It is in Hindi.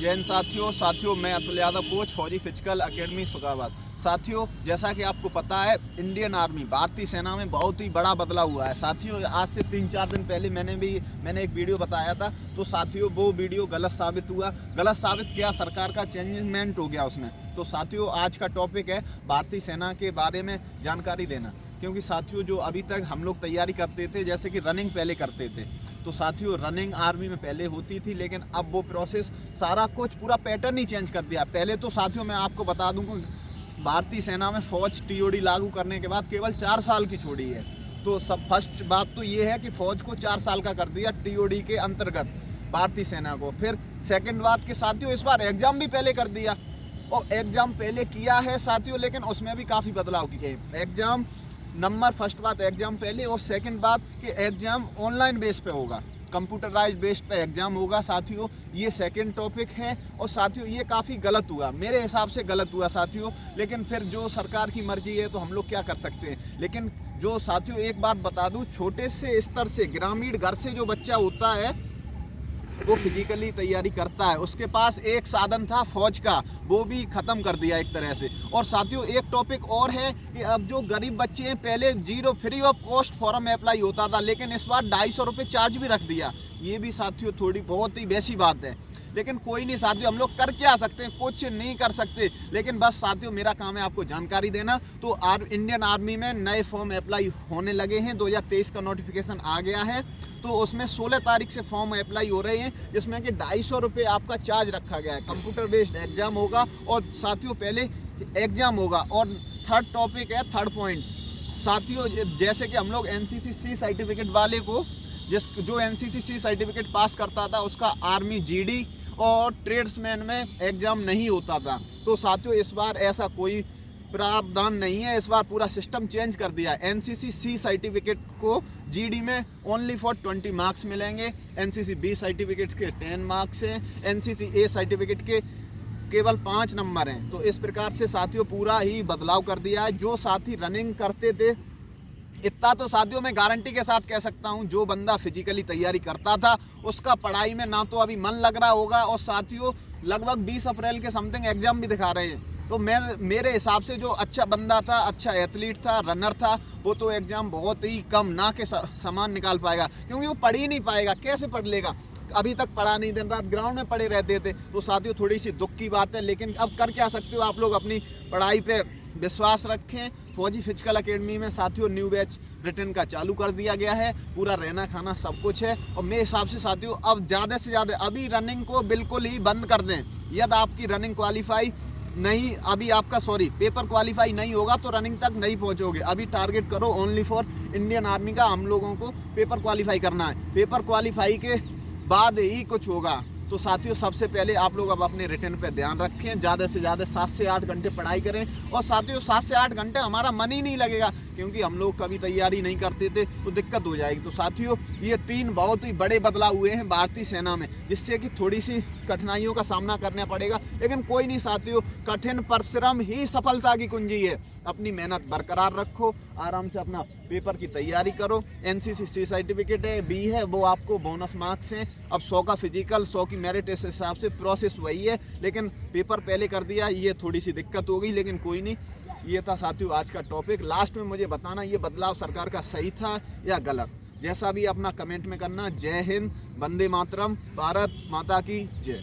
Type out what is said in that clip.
जय हिंद साथियों मैं अतुल यादव, कोच फौजी फिजिकल एकेडमी सुगाबाद। साथियों, जैसा कि आपको पता है, इंडियन आर्मी भारतीय सेना में बहुत ही बड़ा बदलाव हुआ है। साथियों, आज से 3-4 दिन पहले मैंने एक वीडियो बताया था, तो साथियों वो वीडियो गलत साबित हुआ। गलत साबित क्या, सरकार का चेंजमेंट हो गया उसमें। तो साथियों, आज का टॉपिक है भारतीय सेना के बारे में जानकारी देना। क्योंकि साथियों, जो अभी तक हम लोग तैयारी करते थे, जैसे कि रनिंग पहले करते थे, तो साथियों रनिंग आर्मी में पहले होती थी, लेकिन अब वो प्रोसेस सारा कुछ पूरा पैटर्न ही चेंज कर दिया। पहले तो साथियों मैं आपको बता दूं कि भारतीय सेना में फौज टीओडी लागू करने के बाद केवल 4 साल की छोड़ी है। तो सब फर्स्ट बात तो ये है कि फौज को 4 साल का कर दिया टीओडी के अंतर्गत भारतीय सेना को। फिर सेकंड बात कि साथियों इस बार एग्जाम भी पहले कर दिया, और एग्जाम पहले किया है साथियों, लेकिन उसमें भी काफ़ी बदलाव किए। एग्जाम नंबर फर्स्ट बात एग्जाम पहले, और सेकंड बात कि एग्जाम ऑनलाइन बेस पे होगा, कंप्यूटराइज बेस्ड पे एग्जाम होगा। साथियों ये सेकंड टॉपिक है, और साथियों ये काफ़ी गलत हुआ, मेरे हिसाब से गलत हुआ साथियों। लेकिन फिर जो सरकार की मर्जी है तो हम लोग क्या कर सकते हैं। लेकिन जो साथियों एक बात बता दूं, छोटे से स्तर से ग्रामीण घर से जो बच्चा होता है वो फिजिकली तैयारी करता है, उसके पास एक साधन था फौज का, वो भी ख़त्म कर दिया एक तरह से। और साथियों एक टॉपिक और है कि अब जो गरीब बच्चे हैं, पहले free of cost form apply होता था, लेकिन इस बार 250 रुपये चार्ज भी रख दिया। ये भी साथियों थोड़ी बहुत ही वैसी बात है, लेकिन कोई नहीं साथियों, हम लोग कर क्या सकते हैं, कुछ नहीं कर सकते। लेकिन बस साथियों मेरा काम है आपको जानकारी देना। तो इंडियन आर्मी में नए फॉर्म अप्लाई होने लगे हैं, 2023 का नोटिफिकेशन आ गया है। तो उसमें 16 तारीख से फॉर्म अप्लाई हो रहे हैं, जिसमें कि 250 रुपये आपका चार्ज रखा गया है। कंप्यूटर बेस्ड एग्जाम होगा, और साथियों पहले एग्जाम होगा। और थर्ड टॉपिक है, थर्ड पॉइंट साथियों, जैसे कि हम लोग NCC C सर्टिफिकेट वाले को, जो NCC C सर्टिफिकेट पास करता था, उसका आर्मी GD और ट्रेड्समैन में एग्जाम नहीं होता था। तो साथियों इस बार ऐसा कोई प्रावधान नहीं है, इस बार पूरा सिस्टम चेंज कर दिया है। NCC C सर्टिफिकेट को GD में ओनली फॉर 20 मार्क्स मिलेंगे, NCC B सर्टिफिकेट के 10 मार्क्स हैं, NCC A सर्टिफिकेट के केवल 5 नंबर हैं। तो इस प्रकार से साथियों पूरा ही बदलाव कर दिया है। जो साथी रनिंग करते थे, इतना तो साथियों मैं गारंटी के साथ कह सकता हूं, जो बंदा फिजिकली तैयारी करता था उसका पढ़ाई में ना तो अभी मन लग रहा होगा, और साथियों लगभग 20 अप्रैल के समथिंग एग्जाम भी दिखा रहे हैं। तो मेरे हिसाब से जो अच्छा बंदा था, अच्छा एथलीट था, रनर था, वो तो एग्जाम बहुत ही कम ना के समान निकाल पाएगा, क्योंकि वो पढ़ ही नहीं पाएगा। कैसे पढ़ लेगा, अभी तक पढ़ा नहीं, दिन रात ग्राउंड में पड़े रहते थे। तो साथियों थोड़ी सी दुख की बात है, लेकिन अब कर क्या सकते हो, आप लोग अपनी पढ़ाई पे विश्वास रखें। फौजी फिजिकल एकेडमी में साथियों न्यू बैच रिटर्न का चालू कर दिया गया है, पूरा रहना खाना सब कुछ है। और मेरे हिसाब से साथियों अब ज़्यादा से ज़्यादा अभी रनिंग को बिल्कुल ही बंद कर दें। यदि आपकी रनिंग क्वालिफाई नहीं, अभी आपका पेपर क्वालिफाई नहीं होगा तो रनिंग तक नहीं पहुंचोगे। अभी टारगेट करो ओनली फॉर इंडियन आर्मी का, हम लोगों को पेपर क्वालिफाई करना है। पेपर क्वालिफाई के बाद ही कुछ होगा। तो साथियों सबसे पहले आप लोग अब अपने रिटर्न पे ध्यान रखें, ज़्यादा से ज़्यादा 7 से 8 घंटे पढ़ाई करें। और साथियों 7 से 8 घंटे हमारा मन ही नहीं लगेगा, क्योंकि हम लोग कभी तैयारी नहीं करते थे, तो दिक्कत हो जाएगी। तो साथियों ये 3 बहुत ही बड़े बदलाव हुए हैं भारतीय सेना में, जिससे कि थोड़ी सी कठिनाइयों का सामना करना पड़ेगा, लेकिन कोई नहीं साथियों, कठिन परिश्रम ही सफलता की कुंजी है। अपनी मेहनत बरकरार रखो, आराम से अपना पेपर की तैयारी करो। NCC C सर्टिफिकेट है, B है, वो आपको बोनस मार्क्स हैं। अब 100 का फिजिकल, 100 की मेरिट, इस हिसाब से प्रोसेस वही है, लेकिन पेपर पहले कर दिया, ये थोड़ी सी दिक्कत हो गई, लेकिन कोई नहीं। ये था साथियों आज का टॉपिक। लास्ट में मुझे बताना ये बदलाव सरकार का सही था या गलत, जैसा भी अपना कमेंट में करना। जय हिंद, वंदे मातरम, भारत माता की जय।